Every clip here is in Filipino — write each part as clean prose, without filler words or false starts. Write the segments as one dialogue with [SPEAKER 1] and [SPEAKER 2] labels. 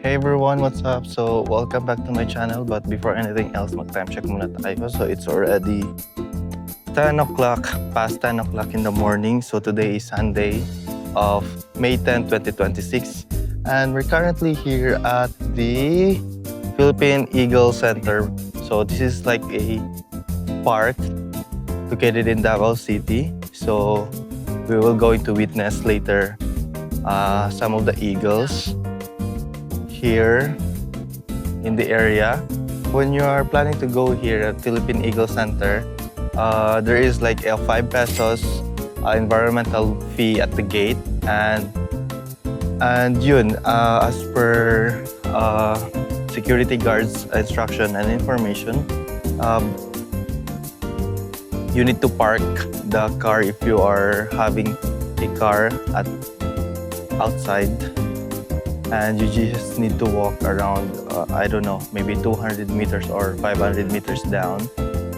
[SPEAKER 1] Hey everyone, what's up? So, welcome back to my channel. But before anything else, mag-time check muna tayo. So, it's already 10 o'clock, past 10 o'clock in the morning. So, today is Sunday of May 10, 2026. And we're currently here at the Philippine Eagle Center. So, this is like a park located in Davao City. So, we will going to witness later some of the eagles here in the area. When you are planning to go here at Philippine Eagle Center, there is like a 5 pesos environmental fee at the gate, and yun, as per security guards instruction and information, you need to park the car if you are having a car at outside, and you just need to walk around, I don't know, maybe 200 meters or 500 meters down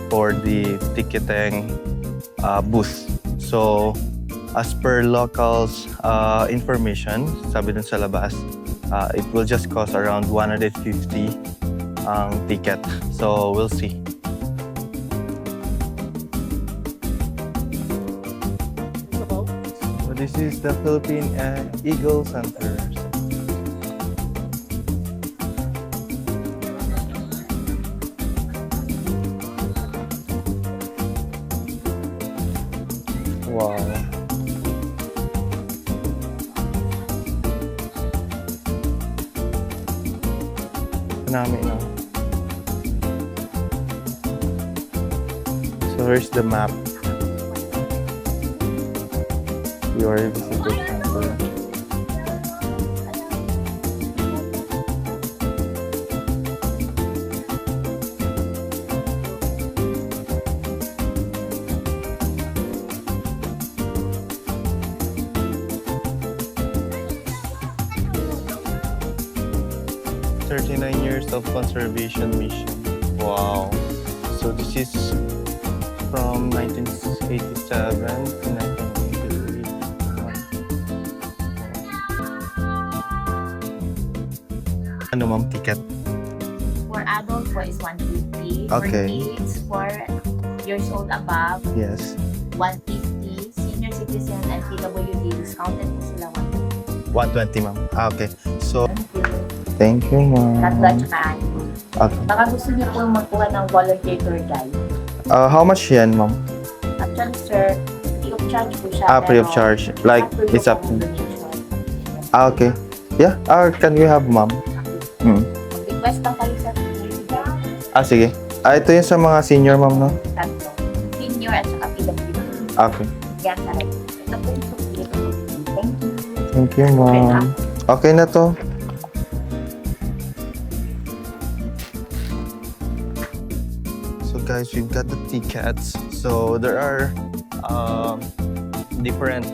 [SPEAKER 1] for the ticketing booth. So, as per locals information, sabi dun sa labas, it will just cost around 150 ang ticket. So, we'll see. So, this is the Philippine Eagle Center. Wow. Namin, no? So here's the map. Your visitor center. "39 years of conservation mission." Wow. So this is from 1987 to 1983. Ano ma'am, ticket?
[SPEAKER 2] For adult po is 150.
[SPEAKER 1] Okay.
[SPEAKER 2] For kids, 4 years old above,
[SPEAKER 1] Yes.
[SPEAKER 2] 150. Senior citizen and PWD, discounted po sila
[SPEAKER 1] 120 ma'am. Okay. So,
[SPEAKER 2] 150.
[SPEAKER 1] thank you ma'am.
[SPEAKER 2] Tatlo at saka anim.
[SPEAKER 1] Okay.
[SPEAKER 2] Baka gusto niyo po magkuha ng volunteer tour guide.
[SPEAKER 1] How much yan ma'am?
[SPEAKER 2] Actually, sir, free of charge po siya.
[SPEAKER 1] Free of
[SPEAKER 2] pero
[SPEAKER 1] charge. Like,
[SPEAKER 2] after
[SPEAKER 1] it's
[SPEAKER 2] po
[SPEAKER 1] up.
[SPEAKER 2] pong donation.
[SPEAKER 1] Okay. Yeah. Can we have ma'am?
[SPEAKER 2] Request lang kayo sa
[SPEAKER 1] Sige. Ito yung sa mga senior ma'am, no?
[SPEAKER 2] tatlo. Senior at saka PWD.
[SPEAKER 1] Okay.
[SPEAKER 2] Yan, sa right. Ito po yung sulit. Thank you.
[SPEAKER 1] Thank you ma'am. Okay na to. So guys, we've got the tickets. So there are different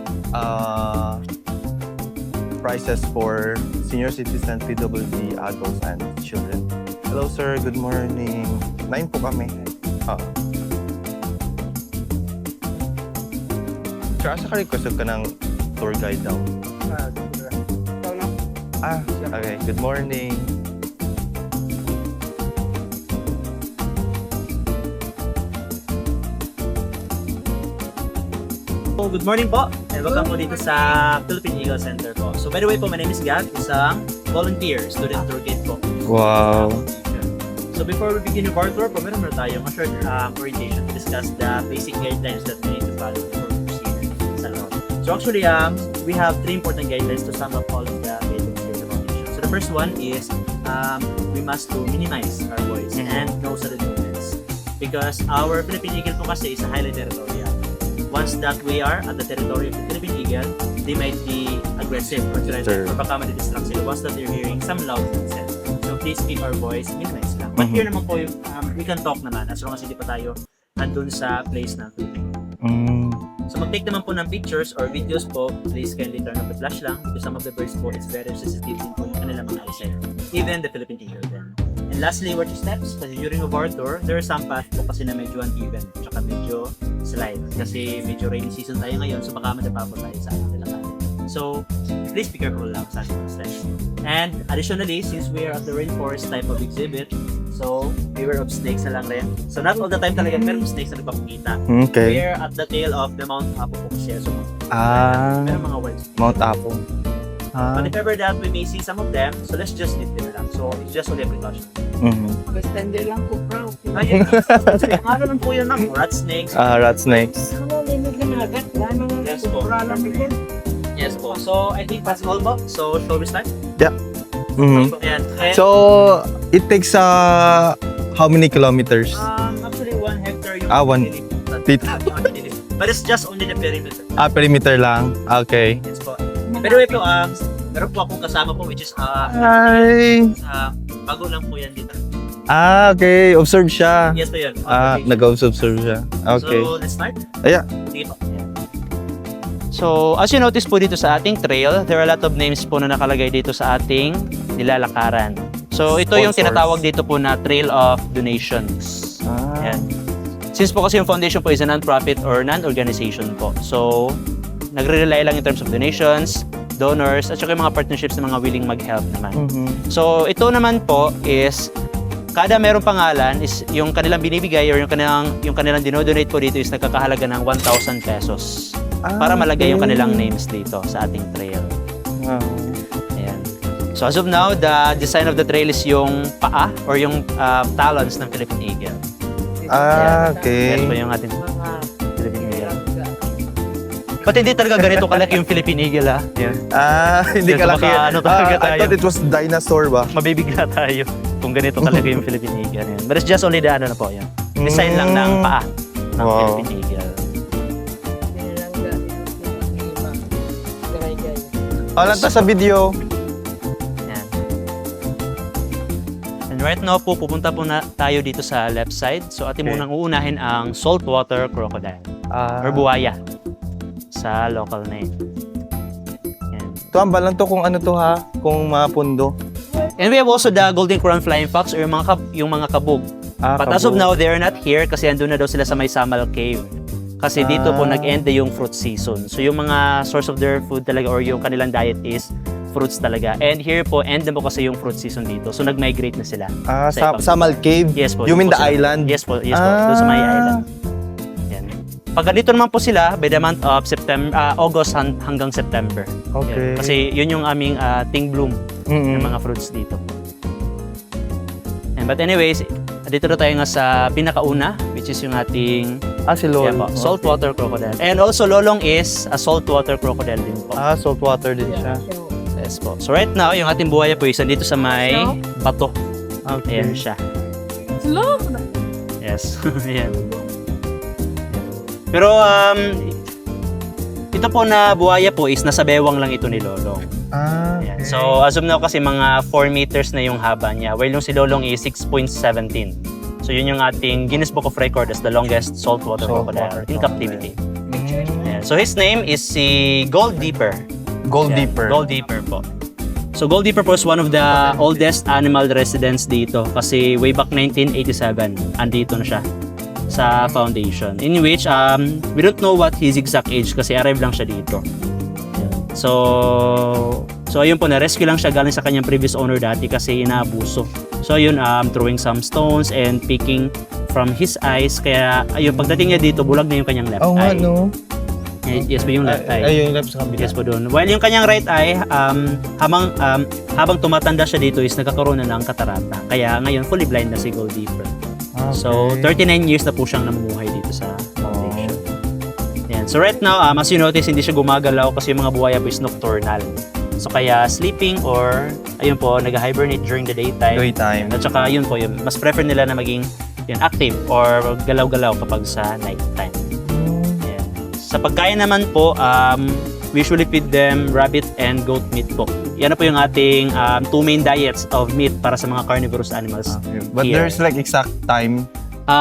[SPEAKER 1] prices for senior citizens, PWD, adults, and children. Hello sir, good morning. 9 po kami. Sir, asa ka requested ka ng tour guide daw? Okay. Good morning.
[SPEAKER 3] So, good morning po, and welcome po dito sa Philippine Eagle Center po. So, by the way po, my name is Gab, isang volunteer, student tour guide po.
[SPEAKER 1] Wow.
[SPEAKER 3] So, before we begin with our tour po, meron tayong a short orientation to discuss the basic guidelines that we need to follow before we proceed sa loob. So, actually, we have 3 important guidelines to sum up all of the guidelines here sa foundation. So, the first one is we must to minimize our voice and no sudden movements. Because our Philippine Eagle po kasi is a highly territorial. Once that we are at the territory of the Philippine Eagle, they might be aggressive or threatening or baka madidistract sila once that they're hearing some loud nonsense. So please keep our voice minimize lang. But here naman po, we can talk naman as long as hindi pa tayo nandun sa place natin. So mag-take naman po ng pictures or videos po, please kindly turn off the flash lang because some of the birds po, it's very sensitive din po yung kanilang mga eyesight. Even the Philippine Eagle then. And lastly, watch your steps. Kasi during of our tour, there are some path po kasi na medyo uneven, tsaka medyo slide. Kasi medyo rainy season tayo ngayon, so baka madapa po tayo sa ating nilakarin. So, please be careful lang sa ating steps. And additionally, since we are at the rainforest type of exhibit, so beware of snakes na lang rin. So not all the time talaga meron snakes na nagpapakita.
[SPEAKER 1] Okay.
[SPEAKER 3] We're at the tail of the Mount Apo po siya. So meron mga wild snakes.
[SPEAKER 1] Mount Apo.
[SPEAKER 3] But if ever that we may see some of them, so let's just leave them na lang. So it's just only a precaution.
[SPEAKER 2] Bastante lang po, bro.
[SPEAKER 3] Ayun. Ano lang po yun ng rat snakes.
[SPEAKER 1] Rat snakes.
[SPEAKER 3] Yes po. Yes po. So I think that's all po. So shall we start?
[SPEAKER 1] Mhm.
[SPEAKER 3] Ayan. And,
[SPEAKER 1] So, it takes how many kilometers?
[SPEAKER 3] actually 1 hectare yung
[SPEAKER 1] one
[SPEAKER 3] pinili. But it's just only the perimeter.
[SPEAKER 1] Perimeter lang. Okay.
[SPEAKER 3] Yes po. Pero ito, meron po akong kasama po which is
[SPEAKER 1] Ay.
[SPEAKER 3] bago lang po yan dito.
[SPEAKER 1] Okay. Observe siya.
[SPEAKER 3] Yes po yun.
[SPEAKER 1] Nag-observe siya. Okay.
[SPEAKER 3] So let's start?
[SPEAKER 1] Yeah.
[SPEAKER 3] Sige po. So, as you notice po dito sa ating trail, there are a lot of names po na nakalagay dito sa ating nilalakaran. So, ito yung
[SPEAKER 1] Sponsors.
[SPEAKER 3] tinatawag dito po na Trail of Donations. Ayan. Since po kasi yung foundation po is a non-profit or non-organization po. So, nagre-rely lang in terms of donations, donors, at saka yung mga partnerships ng mga willing mag-help naman.
[SPEAKER 1] Mhm.
[SPEAKER 3] So, ito naman po is kada merong pangalan is yung kanilang binibigay or yung kanilang dinodonate po dito is nagkakahalaga ng 1,000 pesos para malagay yung kanilang names dito sa ating trail.
[SPEAKER 1] Wow.
[SPEAKER 3] Ayan. So as of now, the design of the trail is yung paa or yung talons ng Philippine Eagle.
[SPEAKER 1] Okay.
[SPEAKER 3] Yan po yung ating Philippine Eagle. But hindi talaga ganito kalaki yung Philippine Eagle ha. Yan.
[SPEAKER 1] Hindi
[SPEAKER 3] Kasi
[SPEAKER 1] kalaki.
[SPEAKER 3] baka ano talaga
[SPEAKER 1] I
[SPEAKER 3] tayo.
[SPEAKER 1] thought it was dinosaur ba?
[SPEAKER 3] Mabibigla tayo kung ganito kalaki yung Philippine Eagle. Yan. But it's just only the ano na po yan. Design lang ng paa ng
[SPEAKER 1] Wow.
[SPEAKER 3] Philippine Eagle.
[SPEAKER 1] Lang ta sa video.
[SPEAKER 3] Yan. And right now po, pupunta po na tayo dito sa left side. So atin
[SPEAKER 1] Okay.
[SPEAKER 3] munang uunahin ang saltwater crocodile or buwaya sa local name. Yan.
[SPEAKER 1] Tuwamba lang to kung ano to ha, kung mga pundo.
[SPEAKER 3] And we have also the golden crown flying fox or yung mga kabog. But as of now, they are not here kasi andun na daw sila sa may Samal Cave. Kasi dito po nag-end na yung fruit season. So yung mga source of their food talaga or yung kanilang diet is fruits talaga. And here po, end na po kasi yung fruit season dito. So nag-migrate na sila.
[SPEAKER 1] Sa
[SPEAKER 3] ibang-
[SPEAKER 1] Samal Cave?
[SPEAKER 3] Yes po.
[SPEAKER 1] You
[SPEAKER 3] doon
[SPEAKER 1] mean
[SPEAKER 3] po
[SPEAKER 1] the
[SPEAKER 3] sila.
[SPEAKER 1] island?
[SPEAKER 3] Yes po, doon sa may island. Yan. Pag ganito naman po sila, by the month of August hanggang September.
[SPEAKER 1] Okay.
[SPEAKER 3] Yan. Kasi yun yung aming ting bloom
[SPEAKER 1] Mm-mm.
[SPEAKER 3] ng mga fruits dito. And but anyways, dito na tayo nga sa pinakauna, which is yung ating
[SPEAKER 1] Si Lolo.
[SPEAKER 3] yan po, saltwater crocodile. And also, Lolong is a saltwater crocodile din po.
[SPEAKER 1] Saltwater din siya.
[SPEAKER 3] Yes po. So right now, yung ating buhaya po is nandito sa may bato. Ayan siya. Yes. Ayan. Pero ito po na buhaya po is nasa bewang lang ito ni Lolong. Ayan.
[SPEAKER 1] Okay.
[SPEAKER 3] So as of now kasi mga 4 meters na yung haba niya. While yung si Lolong is 6.17. So yun yung ating Guinness Book of Record as the longest saltwater crocodile in captivity. Ayan. So his name is si Gold Deeper.
[SPEAKER 1] Gold
[SPEAKER 3] Ayan,
[SPEAKER 1] Deeper.
[SPEAKER 3] Gold Deeper po. So Gold Deeper po is one of the oldest animal residents dito kasi way back 1987 andito na siya sa foundation. In which we don't know what his exact age kasi arrive lang siya dito. So ayun po, na-rescue lang siya galing sa kanyang previous owner dati kasi inaabuso. So ayun, throwing some stones and picking from his eyes. Kaya ayun, pagdating niya dito, bulag na yung kanyang left
[SPEAKER 1] Oo nga,
[SPEAKER 3] eye.
[SPEAKER 1] no?
[SPEAKER 3] Yes po yung left eye.
[SPEAKER 1] Ayun, yung left sa kabila.
[SPEAKER 3] Yes po doon. While yung kanyang right eye, habang tumatanda siya dito is nagkakaroon na ng katarata. Kaya ngayon, fully blind na si Gold Deeper. So, 39 years na po siyang namumuhay dito sa foundation. Yan. So right now, as you notice, hindi siya gumagalaw kasi yung mga buhaya po is nocturnal. So kaya sleeping or ayun po, nag-hibernate during the daytime.
[SPEAKER 1] Daytime.
[SPEAKER 3] At saka yun po, yun, mas prefer nila na maging yun, active or galaw-galaw kapag sa nighttime. Yan. Sa pagkain naman po, we usually feed them rabbit and goat meat po. Yan na po yung ating 2 main diets of meat para sa mga carnivorous animals.
[SPEAKER 1] But
[SPEAKER 3] Here.
[SPEAKER 1] there's like exact time.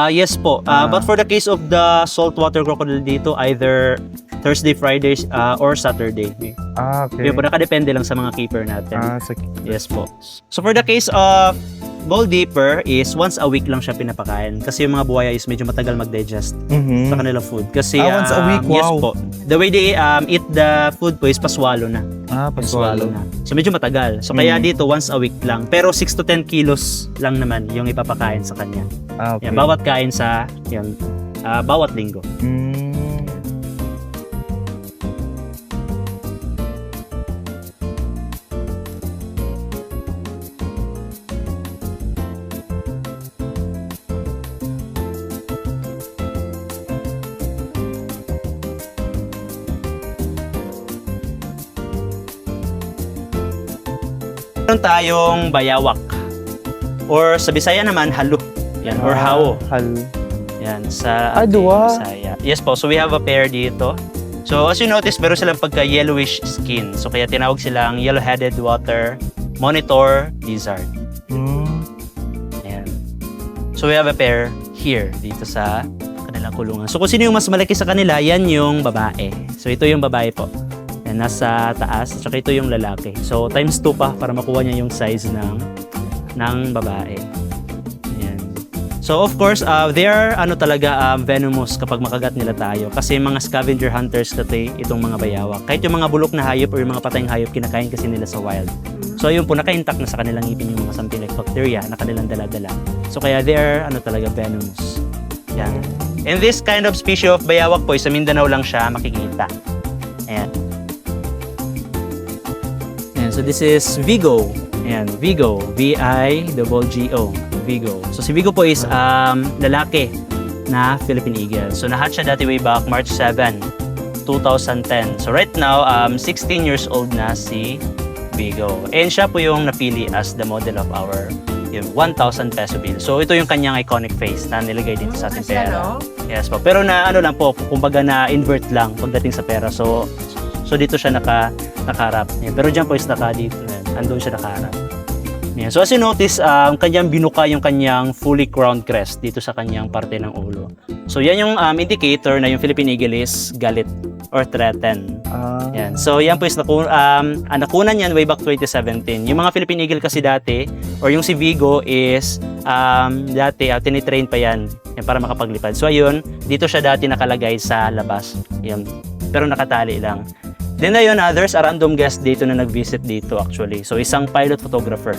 [SPEAKER 3] Yes po. But for the case of the saltwater crocodile dito, either Thursday, Fridays, or Saturday.
[SPEAKER 1] Okay.
[SPEAKER 3] Yun po, nakadepende lang sa mga keeper natin.
[SPEAKER 1] Sa
[SPEAKER 3] Yes po. So for the case of Gold Deeper is once a week lang siya pinapakain kasi yung mga buhaya is medyo matagal mag-digest
[SPEAKER 1] Mhm.
[SPEAKER 3] sa kanilang food. Kasi
[SPEAKER 1] once a week?
[SPEAKER 3] Yes
[SPEAKER 1] Wow.
[SPEAKER 3] po. The way they eat the food po is paswalo na.
[SPEAKER 1] Paswalo.
[SPEAKER 3] na. So medyo matagal. So kaya dito once a week lang. Pero 6 to 10 kilos lang naman yung ipapakain sa kanya.
[SPEAKER 1] Okay.
[SPEAKER 3] Yan, bawat kain sa bawat linggo. Meron tayong bayawak. Or sa Bisaya naman, halo. Yan, or hao.
[SPEAKER 1] Halo.
[SPEAKER 3] Yan, sa
[SPEAKER 1] Dua.
[SPEAKER 3] Bisaya. Yes po, so we have a pair dito. So as you notice, meron silang pagka-yellowish skin. So kaya tinawag silang yellow-headed water monitor lizard. Ayan. So we have a pair here, dito sa kanilang kulungan. So kung sino yung mas malaki sa kanila, yan yung babae. So ito yung babae po. Yan, nasa taas. Tsaka ito yung lalaki. So times 2 pa para makuha niya yung size ng babae. Ayan. So of course, they are talaga venomous kapag makagat nila tayo. Kasi mga scavenger hunters kasi itong mga bayawak. Kahit yung mga bulok na hayop or yung mga patayang hayop, kinakain kasi nila sa wild. So ayun po, naka-intact na sa kanilang ngipin yung mga something like bacteria na kanilang dala-dala. So kaya they are talaga venomous. Yan. And this kind of species of bayawak po, sa Mindanao lang siya makikita. Ayan. Ayan. So this is Vigo. Ayan, Vigo. V-I-G-O. Vigo. So si Vigo po is lalaki na Philippine Eagle. So nahatch siya dati way back March 7, 2010. So right now, 16 years old na si Vigo. And siya po yung napili as the model of our 1,000 peso bill. So ito yung kanyang iconic face na nilagay dito sa ating pera. Yes po. Pero na lang po, kumbaga na invert lang pagdating sa pera. So dito siya nakaharap. Yan. Pero dyan po is dito. Andun siya nakaharap. Yan. So as you notice, kanyang binuka yung kanyang fully crowned crest dito sa kanyang parte ng ulo. So yan yung indicator na yung Philippine Eagle is galit or threatened. Yan. So yan po is nakunan yan way back 2017. Yung mga Philippine Eagle kasi dati, or yung si Vigo is dati tinitrain pa yan para makapaglipad. So ayun, dito siya dati nakalagay sa labas. Yan. Pero nakatali lang. Then ayun, there's a random guest dito na nag-visit dito actually. So isang pilot photographer.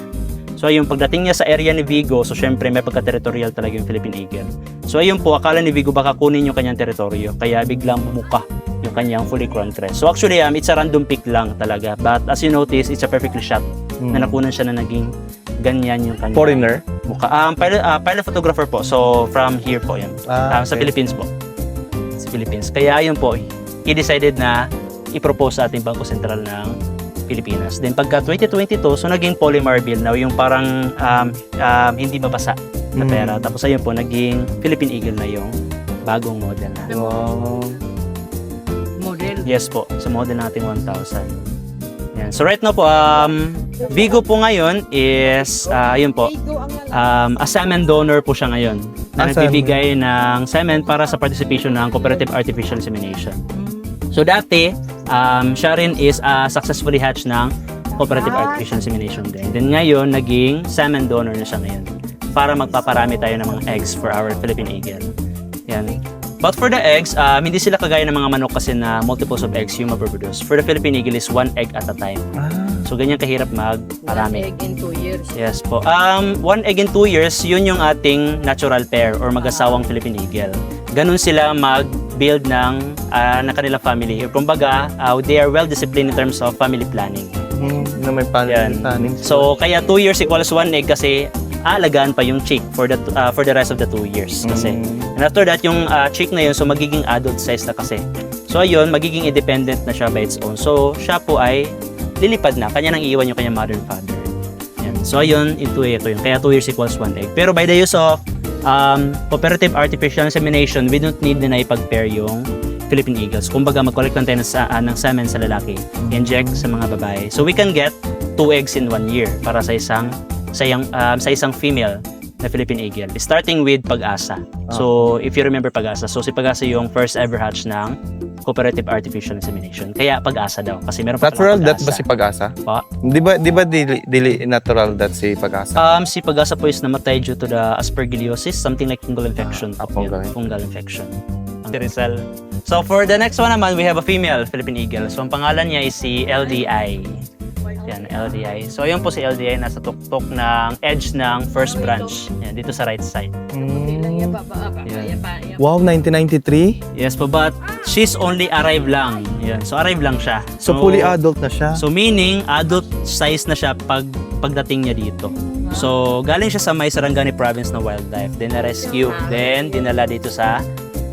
[SPEAKER 3] So ayun, pagdating niya sa area ni Vigo, so syempre may pagka-territorial talaga yung Philippine Eagle. So ayun po, akala ni Vigo baka kunin yung kanyang teritoryo. Kaya biglang bumuka yung kanyang fully crowned crest. So actually, it's a random pick lang talaga. But as you notice, it's a perfectly shot na nakunan siya na naging ganyan yung kanyang
[SPEAKER 1] Foreigner?
[SPEAKER 3] mukha. Pilot photographer po. So from here po yan. Sa Philippines po. Sa Philippines. Kaya ayun po, he decided na i-propose sa ating Bangko Sentral ng Pilipinas. Then pagka 2022, so naging polymer bill na yung parang hindi mabasa na pera. Tapos ayun po, naging Philippine Eagle na yung bagong model na.
[SPEAKER 1] Wow.
[SPEAKER 2] Model.
[SPEAKER 3] Yes po, sa model nating 1,000. Yan. So right now po, Vigo po ngayon is, ayun po, a semen donor po siya ngayon. Na nagbibigay ng semen para sa participation ng Cooperative Artificial Insemination. So dati, siya rin is successfully hatched ng Cooperative Artificial Insemination din. Then ngayon, naging semen donor na siya ngayon para magpaparami tayo ng mga eggs for our Philippine Eagle. Yan. But for the eggs, hindi sila kagaya ng mga manok kasi na multiples of eggs yung maproduce. For the Philippine Eagle is 1 egg at a time. So ganyan kahirap magparami.
[SPEAKER 2] 1 egg in 2 years.
[SPEAKER 3] Yes po. 1 egg in 2 years, yun yung ating natural pair or mag-asawang Philippine Eagle. Ganun sila mag-build ng kanilang family. Kumbaga, they are well-disciplined in terms of family planning.
[SPEAKER 1] Na may planning.
[SPEAKER 3] So, kaya 2 years equals 1 egg kasi aalagaan pa yung chick for the rest of the 2 years kasi. And after that, yung chick na yun, so magiging adult size na kasi. So, ayun, magiging independent na siya by its own. So, siya po ay lilipad na. Kanya nang iiwan yung kanyang mother and father. Yan. So, ayun, ito yun. Kaya 2 years equals 1 egg. Pero by the use of Cooperative Artificial Insemination, we don't need na ipag-pair yung Philippine Eagles. Kumbaga, mag-collect lang tayo ng semen sa lalaki, inject sa mga babae. So, we can get 2 eggs in 1 year para sa isang female na Philippine Eagle. Starting with Pag-asa. So, if you remember Pag-asa, so si Pag-asa yung first ever hatch ng Cooperative Artificial Insemination. Kaya Pag-asa daw. Kasi meron pa
[SPEAKER 1] Natural
[SPEAKER 3] palang
[SPEAKER 1] death
[SPEAKER 3] Pag-asa.
[SPEAKER 1] ba si Pag-asa?
[SPEAKER 3] Pa?
[SPEAKER 1] Di ba dili natural death si Pag-asa?
[SPEAKER 3] Si Pag-asa po is namatay due to the aspergillosis, something like fungal infection.
[SPEAKER 1] Fungal.
[SPEAKER 3] Fungal infection. Si Rizal, So for the next one naman, we have a female Philippine Eagle. So ang pangalan niya is si LDI. Yan, LDI. So ayun po si LDI, nasa tuktok ng edge ng first branch. Yan, dito sa right side.
[SPEAKER 1] Mm.
[SPEAKER 3] Yan.
[SPEAKER 1] Wow, 1993?
[SPEAKER 3] Yes po, but she's only arrive lang. Yan, so arrive lang siya.
[SPEAKER 1] So fully adult na siya?
[SPEAKER 3] So meaning, adult size na siya pagdating niya dito. So galing siya sa may Sarangani province na wildlife. Then na-rescue. Then dinala dito sa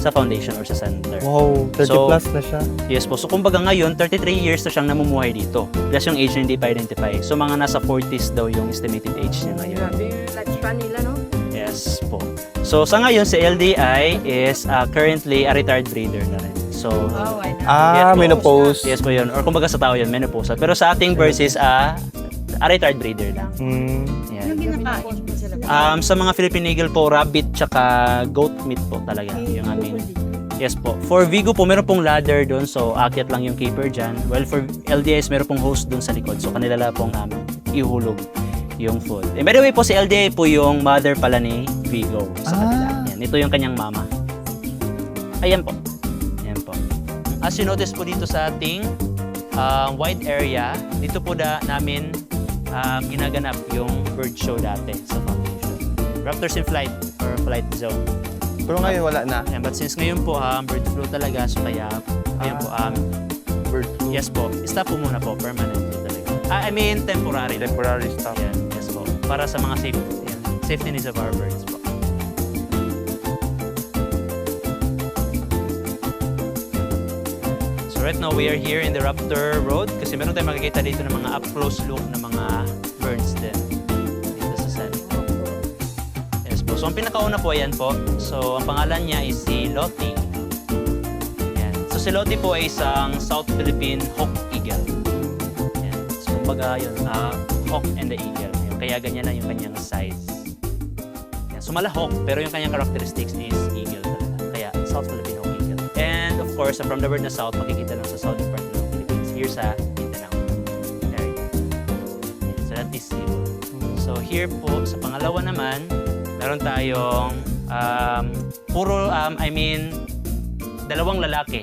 [SPEAKER 3] foundation or sa center.
[SPEAKER 1] Wow, 30
[SPEAKER 3] So,
[SPEAKER 1] plus na siya.
[SPEAKER 3] Yes po. So kumbaga ngayon, 33 years na siyang namumuhay dito. Plus yung age na hindi pa identify. So mga nasa 40s daw yung estimated age niya ngayon.
[SPEAKER 2] Grabe yung lifespan nila, no?
[SPEAKER 3] Yes po. So sa ngayon, si LDI is currently a retired breeder na rin. So,
[SPEAKER 2] Oh, I know.
[SPEAKER 1] Ah,
[SPEAKER 3] Yes,
[SPEAKER 1] menopause.
[SPEAKER 3] yes po yun. Or kumbaga sa tao yun, menopause. Pero sa ating birds is a retired breeder lang.
[SPEAKER 1] Mm.
[SPEAKER 3] Yan.
[SPEAKER 2] Ano ginakain mo sila?
[SPEAKER 3] Sa mga Philippine Eagle po, rabbit tsaka goat meat po talaga yung aming. Yes po. For Vigo po, meron pong ladder doon. So, akyat lang yung keeper dyan. Well, for LDIs, meron pong host doon sa likod. So, kanila lang pong ihulog yung food. And by the way po, si LDI po yung mother pala ni Vigo sa kanila. Yan. Ito yung kanyang mama. Ayan po. Ayan po. As you notice po dito sa ating wide area, dito po namin ginaganap yung bird show dati sa foundation. Raptors in Flight or Flight Zone.
[SPEAKER 1] Pero ngayon wala na.
[SPEAKER 3] Ayan, but since ngayon po, bird flu talaga, so kaya, ayan po,
[SPEAKER 1] Bird flu.
[SPEAKER 3] yes po, stop po muna po, permanently talaga. I mean, temporary.
[SPEAKER 1] Temporary stop.
[SPEAKER 3] Ayan, yes po. Para sa mga safety needs of our birds po. So right now, we are here in the Raptor Road kasi meron tayong makikita dito ng mga up-close look na mga birds din. Dito sa center. Yes po. So ang pinakauna po, ayan po. So ang pangalan niya is si Lottie. Ayan. So si Lottie po ay isang South Philippine Hawk Eagle. Ayan. So kumbaga yun, Hawk and the Eagle. Ayan. Kaya ganyan na yung kanyang size. Ayan. So malahok, pero yung kanyang characteristics is Eagle talaga. Kaya South Philippine Hawk Eagle. And of course, from the word na South, makikita lang sa southern part ng Philippines. Here sa Mindanao area. Ayan. So that is Cebu. So here po, sa pangalawa naman, meron tayong dalawang lalaki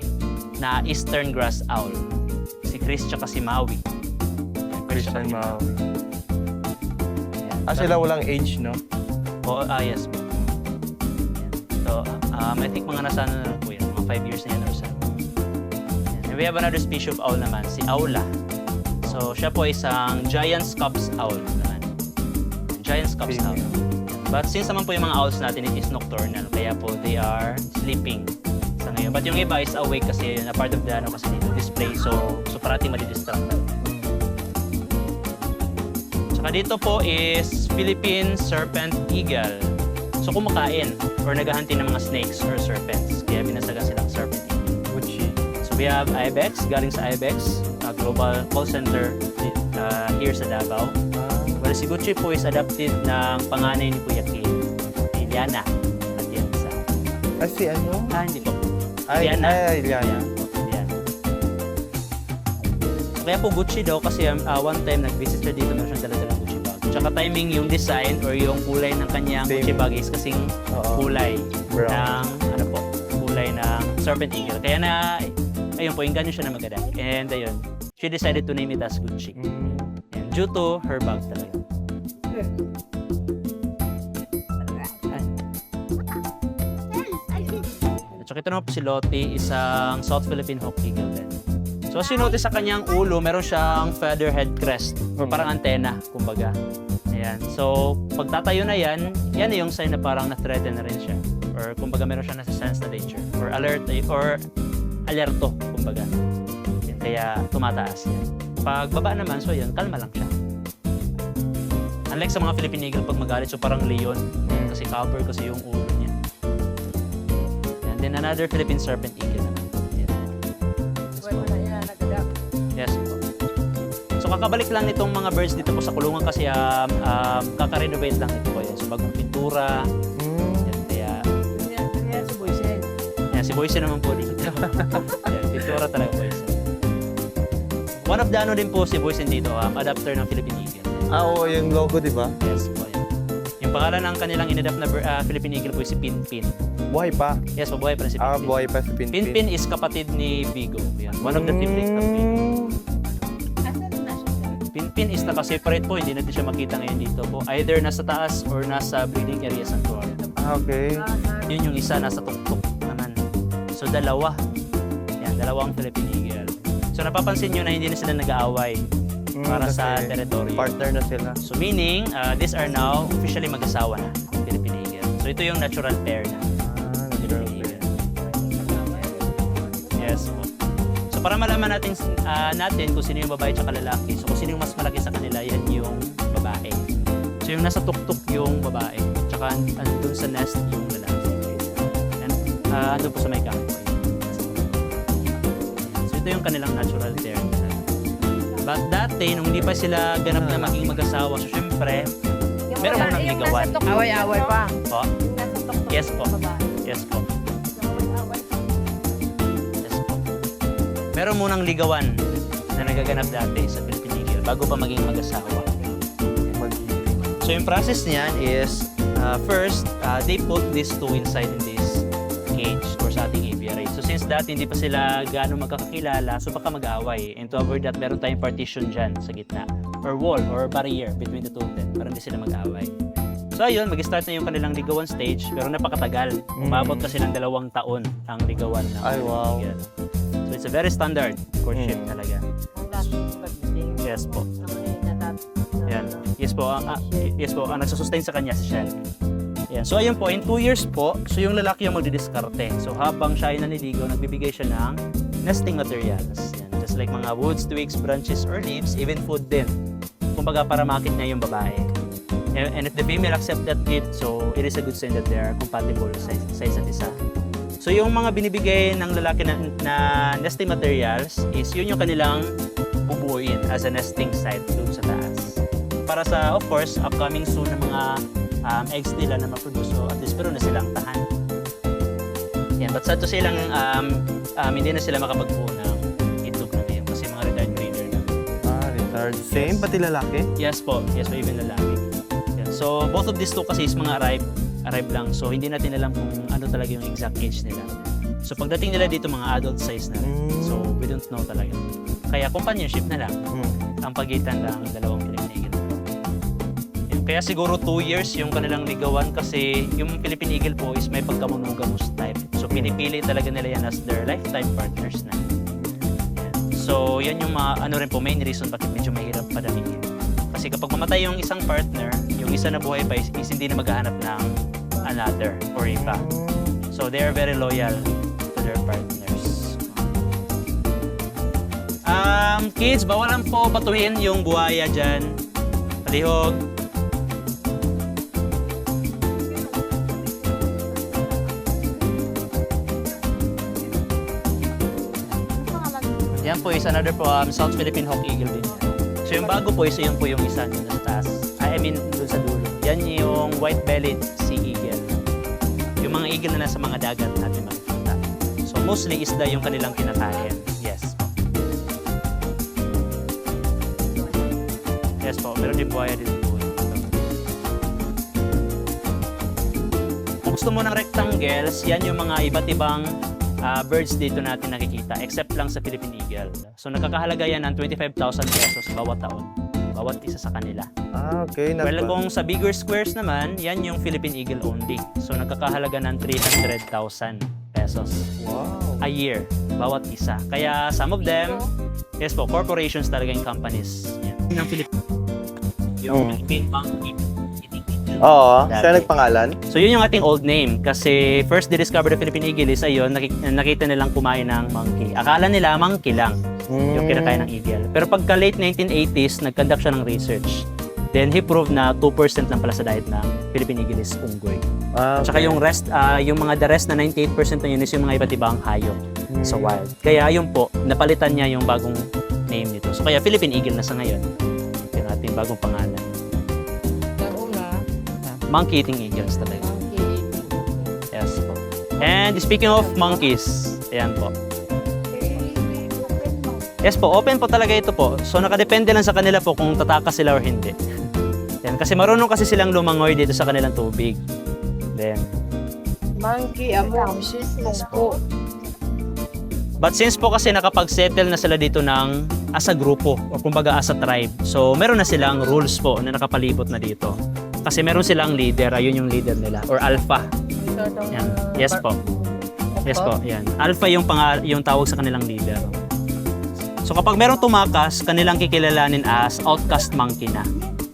[SPEAKER 3] na Eastern Grass Owl. Si Chris tsaka si Maui. Ayan, Chris tsaka
[SPEAKER 1] Christian
[SPEAKER 3] si
[SPEAKER 1] Mao.
[SPEAKER 3] Ayan.
[SPEAKER 1] Sila walang age, no?
[SPEAKER 3] Yes po. Ayan. So, I think mga nasa na lang po yan. Mga 5 years na yan or so. Ayan. And we have another species of owl naman, si Aula. So, siya po isang Giant Scops Owl naman. Giant Scops Owl. But since naman po yung mga owls natin, it is nocturnal. Kaya po, they are sleeping sa ngayon. But yung iba is awake kasi na part of the kasi dito display. So parating madidistract. Tsaka dito po is Philippine Serpent Eagle. So kumakain or naghahanti ng mga snakes or serpents. Kaya binasaga silang Serpent Eagle.
[SPEAKER 1] Gucci.
[SPEAKER 3] So we have Ibex, galing sa Ibex, global call center here sa Davao. Well, si Gucci po is adopted ng panganay ni Kuya Kim, Iliana Atienza.
[SPEAKER 1] Si ano?
[SPEAKER 3] Hindi po.
[SPEAKER 1] Iliana.
[SPEAKER 3] Iliana. So, kaya po Gucci daw kasi one time nag-visit siya dito, meron siyang dala-dala Gucci bag. Tsaka timing yung design or yung kulay ng kanyang
[SPEAKER 1] Same.
[SPEAKER 3] Gucci bag is kasing kulay
[SPEAKER 1] Brown.
[SPEAKER 3] ng kulay ng Serpent Eagle. Kaya ayun po, yung ganyan siya na maganda. And ayun, she decided to name it as Gucci. And due to her bag talaga. At saka ito naman po si Lottie, isang South Philippine Hawk Eagle din. So as you notice sa kanyang ulo, meron siyang feather head crest or parang antena, kumbaga. Ayan. So pag tatayo na yan yung sign na parang na-threaten na rin siya. Or kumbaga meron siyang nasa-sense na danger. Or alert, or alerto, kumbaga. Yan, kaya tumataas yan. Pag baba naman, so yun, kalma lang siya. Unlike sa mga Philippine Eagle, pag magalit, so parang leon. Kasi cover kasi yung ulo niya. And then another Philippine Serpent Eagle naman. Yes po. So kakabalik lang nitong mga birds dito po sa kulungan kasi kaka-renovate lang ito po yan. So bagong pintura. Yan, kaya... Yan, si Boysen naman po dito. Yan, pintura talaga Boysen. One of the din po si Boysen dito, adapter ng Philippine Eagle.
[SPEAKER 1] Oo, yung logo, di ba?
[SPEAKER 3] Yes po. Yan. Yung pangalan ng kanilang inadapt na Philippine Eagle po si Pinpin.
[SPEAKER 1] Buhay pa.
[SPEAKER 3] Yes, mabuhay pa rin si Pinpin.
[SPEAKER 1] Buhay pa si Pinpin.
[SPEAKER 3] Pinpin is kapatid ni Bigo. Yan. One of the siblings ng Bigo.
[SPEAKER 2] Asan na siya?
[SPEAKER 3] Pinpin is naka-separate po. Hindi natin siya makita ngayon dito po. Either nasa taas or nasa breeding area sa Florida.
[SPEAKER 1] Okay.
[SPEAKER 3] Yun yung isa nasa tuktok naman. So dalawa. Yan, dalawang Philippine Eagle. So napapansin nyo na hindi na sila nag-aaway para sa
[SPEAKER 1] Kasi
[SPEAKER 3] territory.
[SPEAKER 1] partner na sila.
[SPEAKER 3] So meaning, these are now officially mag-asawa na, Philippine Eagle. So ito yung natural pair na.
[SPEAKER 1] Natural
[SPEAKER 3] Philippine Eagle. Yes po. So para malaman natin kung sino yung babae at lalaki. So kung sino yung mas malaki sa kanila, yan yung babae. So yung nasa tuktok yung babae. Tsaka andun sa nest yung lalaki. And andun po sa may camp. So ito yung kanilang natural pair. But dati, nung hindi pa sila ganap na maging mag-asawa, so syempre, meron mo nang ligawan.
[SPEAKER 2] Away-away pa.
[SPEAKER 3] Po?
[SPEAKER 2] Yung nasa tuktok.
[SPEAKER 3] Yes po.
[SPEAKER 2] Babae.
[SPEAKER 3] Yes po.
[SPEAKER 2] Away-away pa.
[SPEAKER 3] Yes po. Meron munang ligawan na nagaganap dati sa Philippine Eagle bago pa maging mag-asawa. So yung process niyan is, first, they put these two inside in this cage or sa ating aviary. So since dati hindi pa sila gaano magkakakilala, so baka mag-aaway. And to avoid that, meron tayong partition dyan sa gitna. Or wall or barrier between the two of them para hindi sila mag-aaway. So ayun, mag-start na yung kanilang ligawan stage pero napakatagal. Umabot kasi ng 2 taon ang ligawan ng
[SPEAKER 1] Ay, wow.
[SPEAKER 3] Eagle. So it's a very standard courtship talaga.
[SPEAKER 2] Ang last birthday.
[SPEAKER 3] Yes po. Yan.
[SPEAKER 2] Yes.
[SPEAKER 3] Yes po, ang nagsusustain sa kanya si Shen. Yan. So ayun po, in 2 years po, so yung lalaki yung magdidiskarte. So habang siya ay naniligaw, nagbibigay siya ng nesting materials. Yan. Just like mga woods, twigs, branches, or leaves, even food din. Kumbaga para makit niya yung babae. And if the female accepted it, so it is a good sign that they are compatible sa isa't isa. So yung mga binibigay ng lalaki na nesting materials is yun yung kanilang bubuuin as a nesting site doon sa taas. Para sa, of course, upcoming soon na mga eggs nila na maproduce. So at least pero na silang tahan. Yan, but sad to say lang, hindi na sila makapagbuo ng itlog na ngayon kasi mga retired breeder na.
[SPEAKER 1] Retired. Same, pati lalaki?
[SPEAKER 3] Yes po, even lalaki. Yan. So both of these two kasi is mga arrive lang. So hindi natin alam kung ano talaga yung exact age nila. So pagdating nila dito mga adult size na rin. So we don't know talaga. Kaya companionship na lang ang pagitan ng dalawang Philippine Eagle. Yan. Kaya siguro 2 years yung kanilang ligawan kasi yung Philippine Eagle po is may pagkamonogamous type. So pinipili talaga nila yan as their lifetime partners na. Yan. So yan yung ano rin po main reason bakit medyo mahirap padamihin. Kasi kapag mamatay yung isang partner, yung isa na buhay pa is hindi na maghahanap ng another or iba. So they are very loyal to their partners. Kids, bawalan po batuhin yung buhaya dyan. Palihog. Yan po is another po, South Philippine Hawk Eagle din yan. So yung bago po is yun po yung isa nyo nasa taas. I mean, doon sa dulo. Yan yung white-bellied sea eagle. Yung mga eagle na nasa mga dagat natin makikita. So mostly isda yung kanilang kinakain. Yes. Yes po, meron din buhaya din po. Kung gusto mo ng rectangles, yan yung mga iba't ibang birds dito natin nakikita except lang sa Philippine Eagle. So nakakahalaga yan ng 25,000 pesos bawat taon. Bawat isa sa kanila.
[SPEAKER 1] Okay.
[SPEAKER 3] Well, kung sa bigger squares naman, yan yung Philippine Eagle only. So nagkakahalaga ng 300,000 pesos
[SPEAKER 1] Wow.
[SPEAKER 3] a year bawat isa. Kaya some of them, yes po, corporations talaga yung companies. Yan. Ng Philippine. Yung Philippine Monkey.
[SPEAKER 1] Oo,
[SPEAKER 3] Dati.
[SPEAKER 1] siya nagpangalan?
[SPEAKER 3] So yun yung ating old name kasi first discovered the Philippine Eagle is ayun, nakita nilang kumain ng monkey. Akala nila monkey lang yung kinakain ng eagle. Pero pagka late 1980s, nag-conduct siya ng research. Then he proved na 2% lang pala sa diet ng Philippine Eagle is unggoy.
[SPEAKER 1] Okay.
[SPEAKER 3] Tsaka yung rest, yung mga the rest na 98% na yun is yung mga iba't ibang hayop sa wild. Kaya yun po, napalitan niya yung bagong name nito. So kaya Philippine Eagle na sa ngayon. Yung ating bagong pangalan. Monkey eating eagles talaga. Yes po. And speaking of monkeys, ayan po. Yes po, open po talaga ito po. So nakadepende lang sa kanila po kung tatakas sila or hindi. Yan, kasi marunong kasi silang lumangoy dito sa kanilang tubig. Then,
[SPEAKER 4] Monkey, amo, mongko.
[SPEAKER 3] But since po kasi nakapag-settle na sila dito ng as a grupo o kumbaga as a tribe. So meron na silang rules po na nakapalibot na dito. Kasi meron silang leader, ayun yung leader nila or alpha. Yan. Yes po. Yes po, yan. Alpha yung yung tawag sa kanilang leader. So kapag merong tumakas, kanilang kikilalanin as outcast monkey na.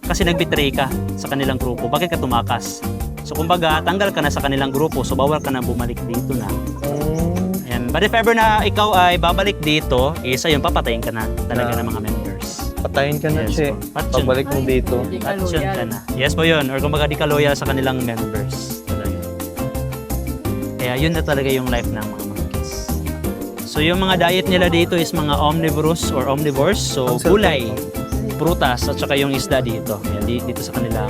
[SPEAKER 3] Kasi nag-betray ka sa kanilang grupo. Bakit ka tumakas? So kumbaga, tanggal ka na sa kanilang grupo, so bawal ka na bumalik dito na. Ayan. But if ever na ikaw ay babalik dito, is ayun, papatayin ka na talaga ng mga members.
[SPEAKER 1] Patayin ka na,
[SPEAKER 3] Yes
[SPEAKER 1] Che.
[SPEAKER 3] po. Patyon.
[SPEAKER 1] Pagbalik mo dito.
[SPEAKER 3] Patyon ka na. Yes po yun. Or kumbaga di ka loyal sa kanilang members. Talaga. Kaya yun na talaga yung life ng mga monkeys. So yung mga diet nila dito is mga omnivorous or omnivores. So gulay, prutas, at saka yung isda dito. Ayan, dito sa kanilang.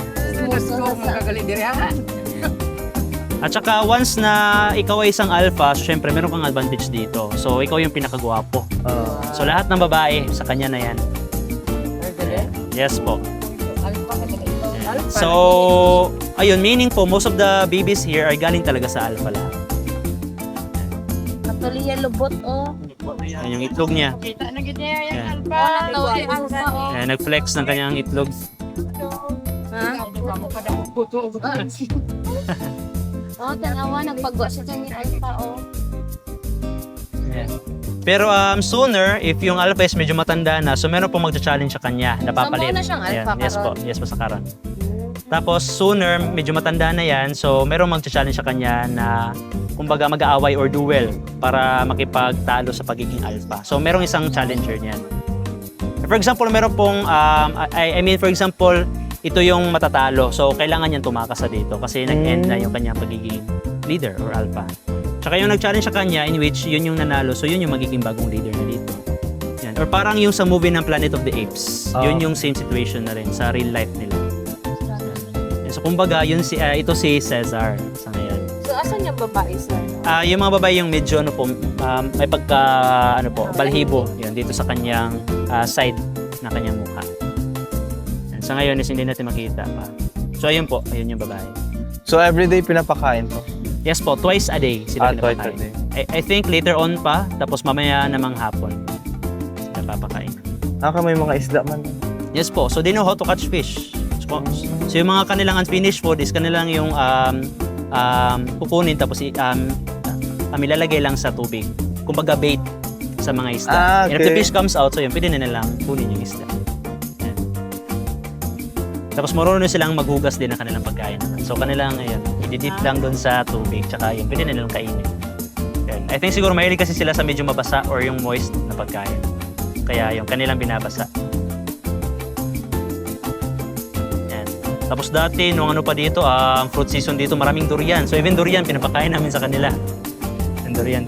[SPEAKER 3] At saka once na ikaw ay isang alpha, syempre meron kang advantage dito. So ikaw yung pinakagwapo. So lahat ng babae sa kanya na yan. Yes po. So ayun, meaning po most of the babies here ay galing talaga sa alpha lahat.
[SPEAKER 2] Natuliya lubot, oh.
[SPEAKER 3] Ayan yung itlog niya.
[SPEAKER 4] Kita na gid niya yung
[SPEAKER 3] Yan.
[SPEAKER 4] alpa.
[SPEAKER 2] Natuliya alpha, oh.
[SPEAKER 3] Ayan, nag-flex ng kanyang itlog.
[SPEAKER 2] Oh, tanawa, nagpagwa sa kanya alpha, oh.
[SPEAKER 3] Ayan. Pero sooner, if yung alpha is medyo matanda na, so meron pong magcha-challenge sa kanya, napapalit.
[SPEAKER 2] So, muna siyang alpha
[SPEAKER 3] Ayan, yes po,
[SPEAKER 2] karon.
[SPEAKER 3] yes po sa karon. Tapos sooner, medyo matanda na yan, so merong magcha-challenge sa kanya na kumbaga mag-aaway or duel para makipagtalo sa pagiging alpha. So merong isang challenger niyan. For example, meron pong, I mean for example, ito yung matatalo. So kailangan niyang tumakas sa dito kasi nag-end na yung kanyang pagiging leader or alpha. Tsaka yung nag-challenge sa kanya in which yun yung nanalo, so yun yung magiging bagong leader na dito. Yan. Or parang yung sa movie ng Planet of the Apes, yun yung same situation na rin sa real life nila. Yan. So kumbaga, yun ito si Cesar sa ngayon.
[SPEAKER 2] So, asan yung babae, sir?
[SPEAKER 3] Yung mga babae yung medyo ano po, may pagka ano po, balhibo yan dito sa kanyang side na kanyang mukha. Yan. Sa ngayon is hindi natin makita pa. So ayun po, ayun yung babae.
[SPEAKER 1] So everyday pinapakain to?
[SPEAKER 3] Yes po, twice a day sila
[SPEAKER 1] Twice a
[SPEAKER 3] pinapakain.
[SPEAKER 1] day.
[SPEAKER 3] I think later on pa, tapos mamaya namang hapon sila papakain.
[SPEAKER 1] May mga isda man.
[SPEAKER 3] Yes po, so they know how to catch fish. So yung mga kanilang unfinished food is kanilang yung kukunin tapos ilalagay lang sa tubig. Kumbaga bait sa mga isda. And if the
[SPEAKER 1] Okay.
[SPEAKER 3] fish comes out, so yun, pwede na nilang kunin yung isda. Yan. Tapos marunong na silang maghugas din ng kanilang pagkain. So kanilang, ayun, i-dip lang doon sa tubig, tsaka yun, pwede na nilang kainin. Yan. I think siguro mahilig kasi sila sa medyo mabasa or yung moist na pagkain. Kaya yung kanilang binabasa. Yan. Tapos dati, nung ano pa dito, fruit season dito, maraming durian. So even durian, pinapakain namin sa kanila. Yung durian.